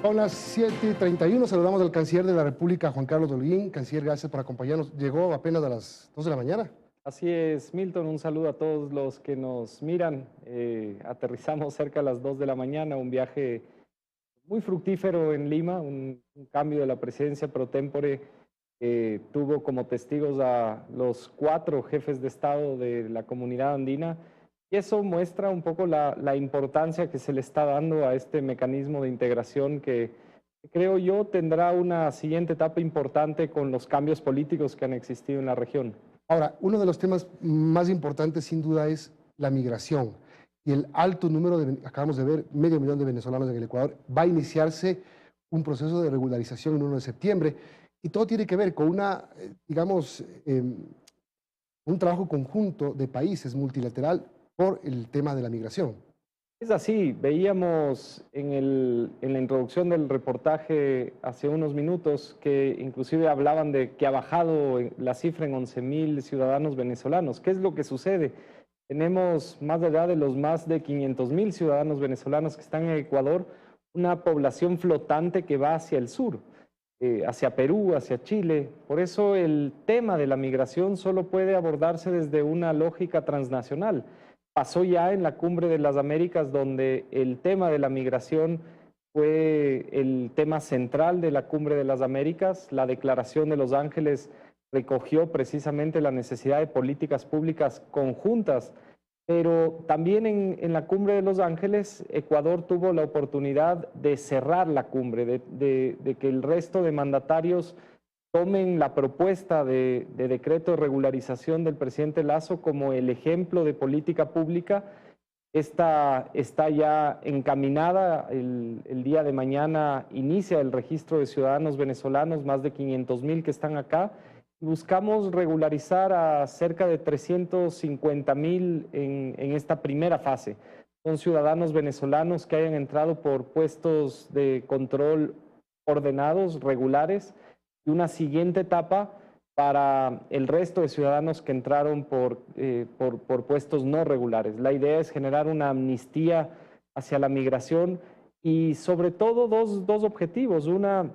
Son las 7:31, saludamos al canciller de la República, Juan Carlos Holguín. Canciller, gracias por acompañarnos. Llegó apenas a las 2 de la mañana. Así es, Milton, un saludo a todos los que nos miran. Aterrizamos cerca a las 2 de la mañana, un viaje muy fructífero en Lima, un cambio de la presidencia pro tempore. Tuvo como testigos a los 4 jefes de Estado de la comunidad andina, y eso muestra un poco la importancia que se le está dando a este mecanismo de integración que creo yo tendrá una siguiente etapa importante con los cambios políticos que han existido en la región. Ahora, uno de los temas más importantes sin duda es la migración y el alto número acabamos de ver, 500.000 de venezolanos en el Ecuador. Va a iniciarse un proceso de regularización el 1 de septiembre y todo tiene que ver con un trabajo conjunto de países multilateral por el tema de la migración. Es así, veíamos en la introducción del reportaje hace unos minutos que inclusive hablaban de que ha bajado la cifra en 11.000 ciudadanos venezolanos. ¿Qué es lo que sucede? Tenemos más allá de los más de 500.000 ciudadanos venezolanos que están en Ecuador, una población flotante que va hacia el sur, hacia Perú, hacia Chile. Por eso el tema de la migración solo puede abordarse desde una lógica transnacional. Pasó ya en la Cumbre de las Américas, donde el tema de la migración fue el tema central de la Cumbre de las Américas. La Declaración de Los Ángeles recogió precisamente la necesidad de políticas públicas conjuntas, pero también en la Cumbre de Los Ángeles, Ecuador tuvo la oportunidad de cerrar la cumbre, de que el resto de mandatarios tomen la propuesta de decreto de regularización del presidente Lasso como el ejemplo de política pública. Esta está ya encaminada. El día de mañana inicia el registro de ciudadanos venezolanos, más de 500.000 que están acá. Buscamos regularizar a cerca de 350.000 en esta primera fase. Son ciudadanos venezolanos que hayan entrado por puestos de control ordenados, regulares, y una siguiente etapa para el resto de ciudadanos que entraron por puestos no regulares. La idea es generar una amnistía hacia la migración y sobre todo dos objetivos. Una,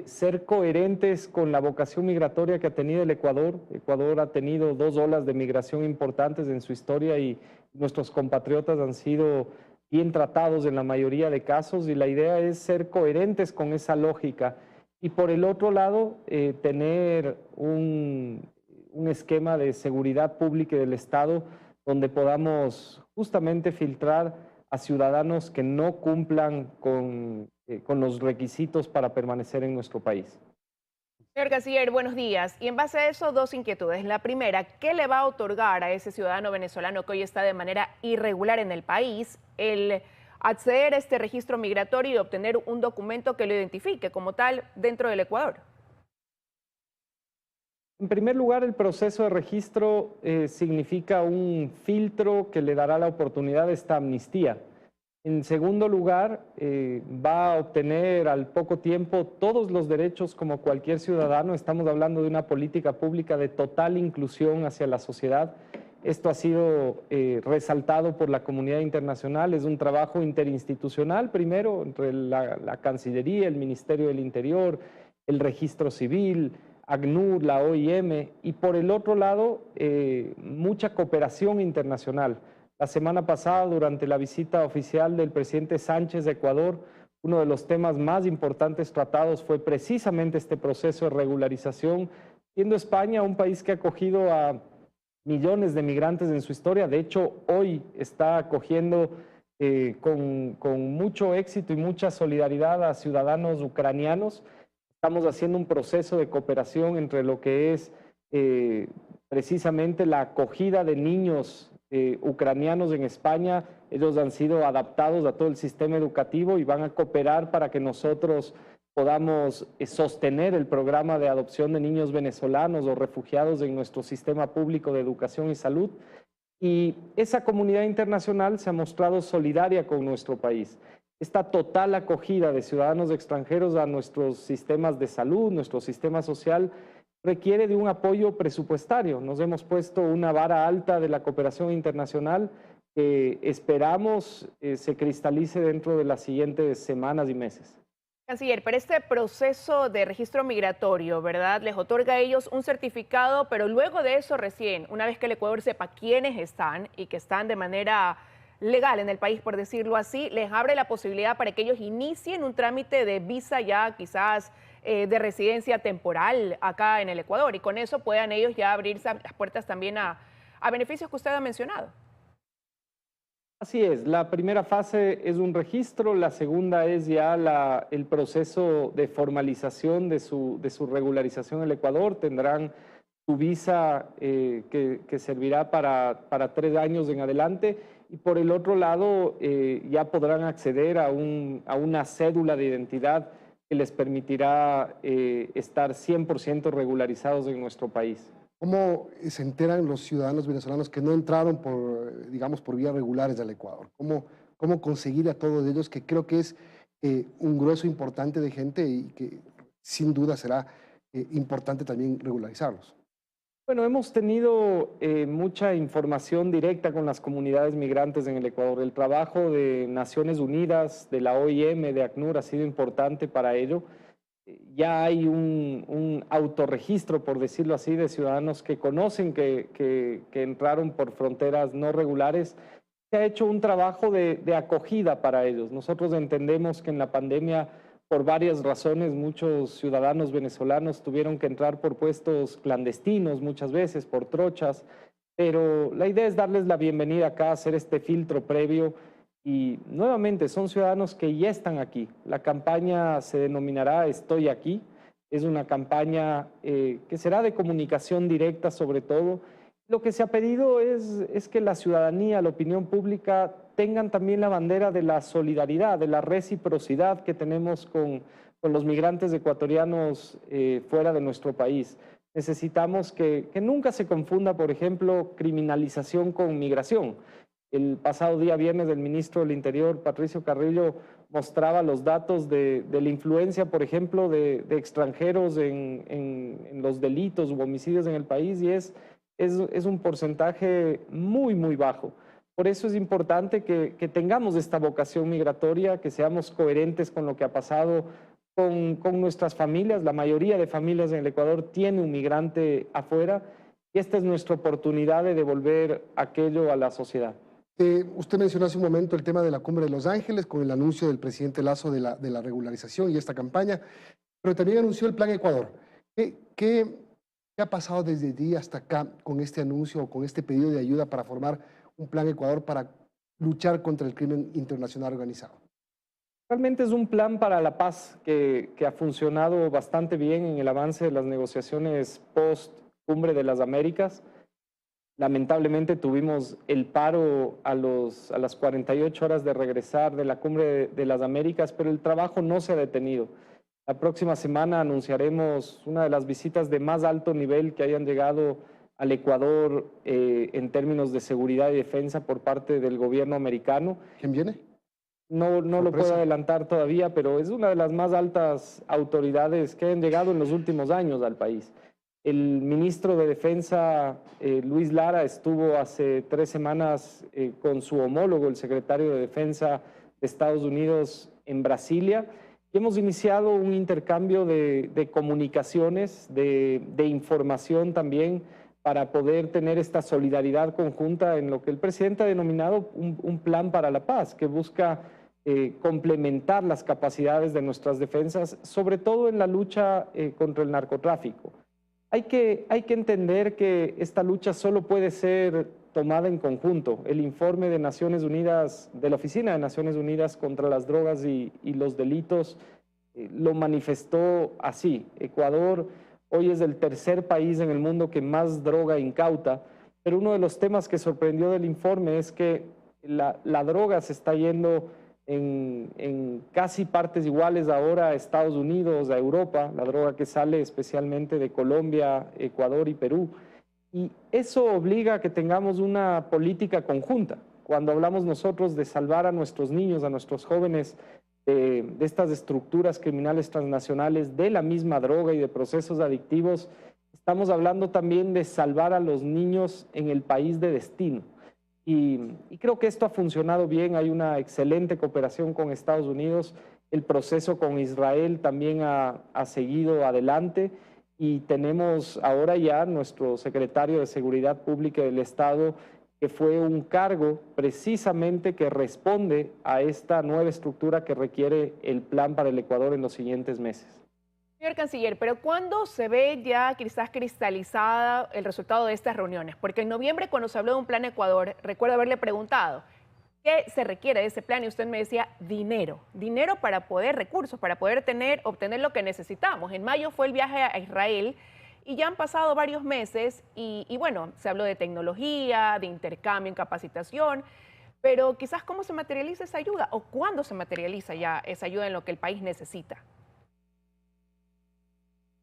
ser coherentes con la vocación migratoria que ha tenido el Ecuador. Ecuador ha tenido 2 olas de migración importantes en su historia y nuestros compatriotas han sido bien tratados en la mayoría de casos, y la idea es ser coherentes con esa lógica. Y por el otro lado, tener un esquema de seguridad pública del Estado donde podamos justamente filtrar a ciudadanos que no cumplan con los requisitos para permanecer en nuestro país. Señor Canciller, buenos días. Y en base a eso, 2 inquietudes. La primera, ¿qué le va a otorgar a ese ciudadano venezolano que hoy está de manera irregular en el país el acceder a este registro migratorio y obtener un documento que lo identifique como tal dentro del Ecuador? En primer lugar, el proceso de registro significa un filtro que le dará la oportunidad de esta amnistía. En segundo lugar, va a obtener al poco tiempo todos los derechos como cualquier ciudadano. Estamos hablando de una política pública de total inclusión hacia la sociedad. Esto ha sido resaltado por la comunidad internacional. Es un trabajo interinstitucional, primero, entre la Cancillería, el Ministerio del Interior, el Registro Civil, ACNUR, la OIM, y por el otro lado, mucha cooperación internacional. La semana pasada, durante la visita oficial del presidente Sánchez a Ecuador, uno de los temas más importantes tratados fue precisamente este proceso de regularización, siendo España un país que ha acogido a millones de migrantes en su historia. De hecho, hoy está acogiendo con mucho éxito y mucha solidaridad a ciudadanos ucranianos. Estamos haciendo un proceso de cooperación entre lo que es precisamente la acogida de niños ucranianos en España. Ellos han sido adaptados a todo el sistema educativo y van a cooperar para que nosotros podamos sostener el programa de adopción de niños venezolanos o refugiados en nuestro sistema público de educación y salud. Y esa comunidad internacional se ha mostrado solidaria con nuestro país. Esta total acogida de ciudadanos extranjeros a nuestros sistemas de salud, nuestro sistema social, requiere de un apoyo presupuestario. Nos hemos puesto una vara alta de la cooperación internacional que esperamos se cristalice dentro de las siguientes semanas y meses. Canciller, pero este proceso de registro migratorio, ¿verdad? Les otorga a ellos un certificado, pero luego de eso recién, una vez que el Ecuador sepa quiénes están y que están de manera legal en el país, por decirlo así, les abre la posibilidad para que ellos inicien un trámite de visa ya quizás de residencia temporal acá en el Ecuador y con eso puedan ellos ya abrirse las puertas también a beneficios que usted ha mencionado. Así es, la primera fase es un registro, la segunda es ya el proceso de formalización de su regularización en el Ecuador. Tendrán su visa que servirá para 3 años en adelante y por el otro lado ya podrán acceder a una cédula de identidad que les permitirá estar 100% regularizados en nuestro país. ¿Cómo se enteran los ciudadanos venezolanos que no entraron por, digamos, por vías regulares al Ecuador? ¿Cómo conseguir a todos ellos, que creo que es un grueso importante de gente y que sin duda será importante también regularizarlos? Bueno, hemos tenido mucha información directa con las comunidades migrantes en el Ecuador. El trabajo de Naciones Unidas, de la OIM, de ACNUR ha sido importante para ello. Ya hay un autorregistro, por decirlo así, de ciudadanos que conocen que entraron por fronteras no regulares. Se ha hecho un trabajo de acogida para ellos. Nosotros entendemos que en la pandemia, por varias razones, muchos ciudadanos venezolanos tuvieron que entrar por puestos clandestinos, muchas veces por trochas, pero la idea es darles la bienvenida acá, hacer este filtro previo. Y nuevamente son ciudadanos que ya están aquí. La campaña se denominará Estoy aquí. Es una campaña que será de comunicación directa sobre todo. Lo que se ha pedido es que la ciudadanía, la opinión pública tengan también la bandera de la solidaridad, de la reciprocidad que tenemos con los migrantes ecuatorianos fuera de nuestro país. Necesitamos que nunca se confunda, por ejemplo, criminalización con migración. El pasado día viernes el ministro del Interior, Patricio Carrillo, mostraba los datos de la influencia, por ejemplo, de extranjeros en los delitos u homicidios en el país y es un porcentaje muy, muy bajo. Por eso es importante que tengamos esta vocación migratoria, que seamos coherentes con lo que ha pasado con nuestras familias. La mayoría de familias en el Ecuador tiene un migrante afuera y esta es nuestra oportunidad de devolver aquello a la sociedad. Usted mencionó hace un momento el tema de la Cumbre de Los Ángeles con el anuncio del presidente Lasso de la regularización y esta campaña, pero también anunció el Plan Ecuador. ¿Qué ha pasado desde allí hasta acá con este anuncio, con este pedido de ayuda para formar un Plan Ecuador para luchar contra el crimen internacional organizado? Realmente es un plan para la paz que ha funcionado bastante bien en el avance de las negociaciones post-Cumbre de las Américas. Lamentablemente tuvimos el paro a las 48 horas de regresar de la Cumbre de las Américas, pero el trabajo no se ha detenido. La próxima semana anunciaremos una de las visitas de más alto nivel que hayan llegado al Ecuador en términos de seguridad y defensa por parte del gobierno americano. ¿Quién viene? No lo puedo adelantar todavía, pero es una de las más altas autoridades que han llegado en los últimos años al país. El ministro de Defensa, Luis Lara, estuvo hace 3 semanas con su homólogo, el secretario de Defensa de Estados Unidos, en Brasilia. Y hemos iniciado un intercambio de comunicaciones, de información también, para poder tener esta solidaridad conjunta en lo que el presidente ha denominado un plan para la paz, que busca complementar las capacidades de nuestras defensas, sobre todo en la lucha contra el narcotráfico. Hay que entender que esta lucha solo puede ser tomada en conjunto. El informe de Naciones Unidas, de la Oficina de Naciones Unidas contra las Drogas y los Delitos, lo manifestó así. Ecuador hoy es el tercer país en el mundo que más droga incauta, pero uno de los temas que sorprendió del informe es que la droga se está yendo en casi partes iguales ahora a Estados Unidos, a Europa, la droga que sale especialmente de Colombia, Ecuador y Perú. Y eso obliga a que tengamos una política conjunta. Cuando hablamos nosotros de salvar a nuestros niños, a nuestros jóvenes de estas estructuras criminales transnacionales, de la misma droga y de procesos adictivos, estamos hablando también de salvar a los niños en el país de destino. Y creo que esto ha funcionado bien, hay una excelente cooperación con Estados Unidos, el proceso con Israel también ha seguido adelante y tenemos ahora ya nuestro secretario de Seguridad Pública del Estado, que fue un cargo precisamente que responde a esta nueva estructura que requiere el plan para el Ecuador en los siguientes meses. Señor Canciller, pero ¿cuándo se ve ya quizás cristalizada el resultado de estas reuniones? Porque en noviembre, cuando se habló de un plan Ecuador, recuerdo haberle preguntado qué se requiere de ese plan y usted me decía dinero para poder, recursos, para poder obtener lo que necesitamos. En mayo fue el viaje a Israel y ya han pasado varios meses y bueno, se habló de tecnología, de intercambio en capacitación, pero quizás cómo se materializa esa ayuda o cuándo se materializa ya esa ayuda en lo que el país necesita.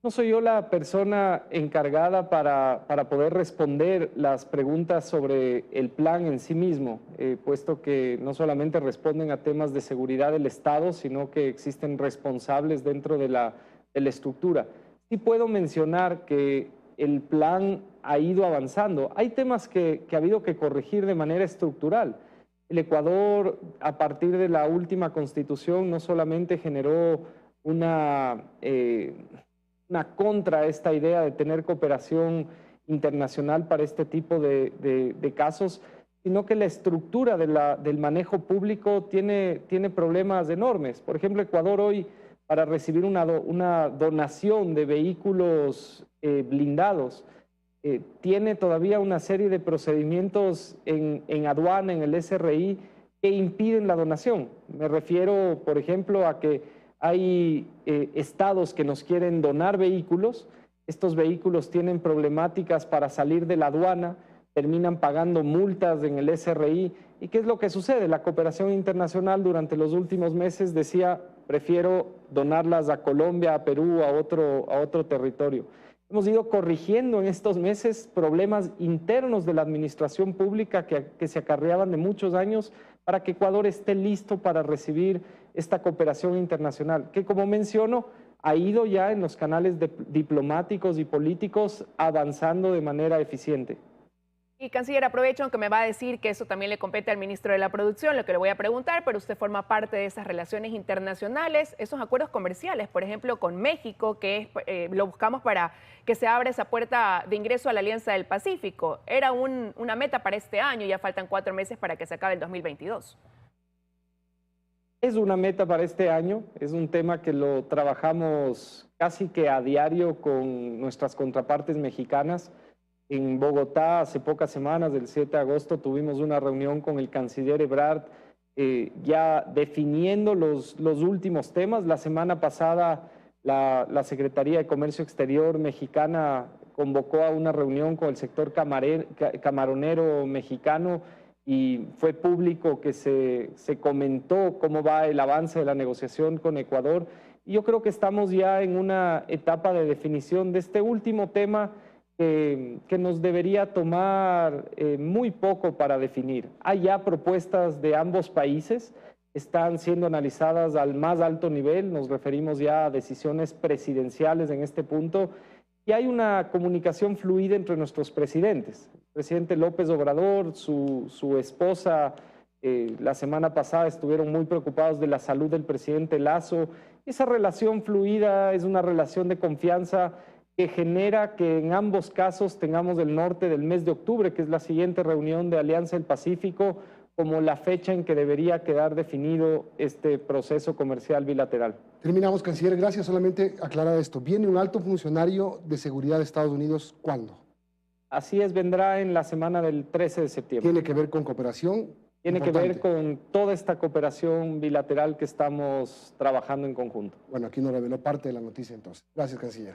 No soy yo la persona encargada para poder responder las preguntas sobre el plan en sí mismo, puesto que no solamente responden a temas de seguridad del Estado, sino que existen responsables dentro de la estructura. Sí puedo mencionar que el plan ha ido avanzando. Hay temas que ha habido que corregir de manera estructural. El Ecuador, a partir de la última constitución, no solamente generó una contra a esta idea de tener cooperación internacional para este tipo de casos, sino que la estructura del manejo público tiene problemas enormes. Por ejemplo, Ecuador hoy, para recibir una donación de vehículos blindados, tiene todavía una serie de procedimientos en aduana, en el SRI, que impiden la donación. Me refiero, por ejemplo, a que hay estados que nos quieren donar vehículos, estos vehículos tienen problemáticas para salir de la aduana, terminan pagando multas en el SRI. ¿Y qué es lo que sucede? La cooperación internacional durante los últimos meses decía, prefiero donarlas a Colombia, a Perú, a otro territorio. Hemos ido corrigiendo en estos meses problemas internos de la administración pública que se acarreaban de muchos años para que Ecuador esté listo para recibir esta cooperación internacional, que como menciono, ha ido ya en los canales diplomáticos y políticos avanzando de manera eficiente. Y Canciller, aprovecho, aunque me va a decir que eso también le compete al ministro de la Producción, lo que le voy a preguntar, pero usted forma parte de esas relaciones internacionales, esos acuerdos comerciales, por ejemplo, con México, que lo buscamos para que se abra esa puerta de ingreso a la Alianza del Pacífico. Era una meta para este año, ya faltan 4 meses para que se acabe el 2022. Es una meta para este año, es un tema que lo trabajamos casi que a diario con nuestras contrapartes mexicanas. En Bogotá, hace pocas semanas, el 7 de agosto, tuvimos una reunión con el canciller Ebrard, ya definiendo los últimos temas. La semana pasada, la Secretaría de Comercio Exterior mexicana convocó a una reunión con el sector camaronero mexicano y fue público que se comentó cómo va el avance de la negociación con Ecuador. Y yo creo que estamos ya en una etapa de definición de este último tema que nos debería tomar muy poco para definir. Hay ya propuestas de ambos países, están siendo analizadas al más alto nivel, nos referimos ya a decisiones presidenciales en este punto, y hay una comunicación fluida entre nuestros presidentes. El presidente López Obrador, su esposa, la semana pasada estuvieron muy preocupados de la salud del presidente Lasso. Esa relación fluida es una relación de confianza que genera que en ambos casos tengamos el norte del mes de octubre, que es la siguiente reunión de Alianza del Pacífico, como la fecha en que debería quedar definido este proceso comercial bilateral. Terminamos, canciller. Gracias. Solamente aclarar esto. ¿Viene un alto funcionario de seguridad de Estados Unidos cuándo? Así es, vendrá en la semana del 13 de septiembre. ¿Tiene que ver con cooperación? Tiene que ver con toda esta cooperación bilateral que estamos trabajando en conjunto. Bueno, aquí nos reveló parte de la noticia entonces. Gracias, canciller.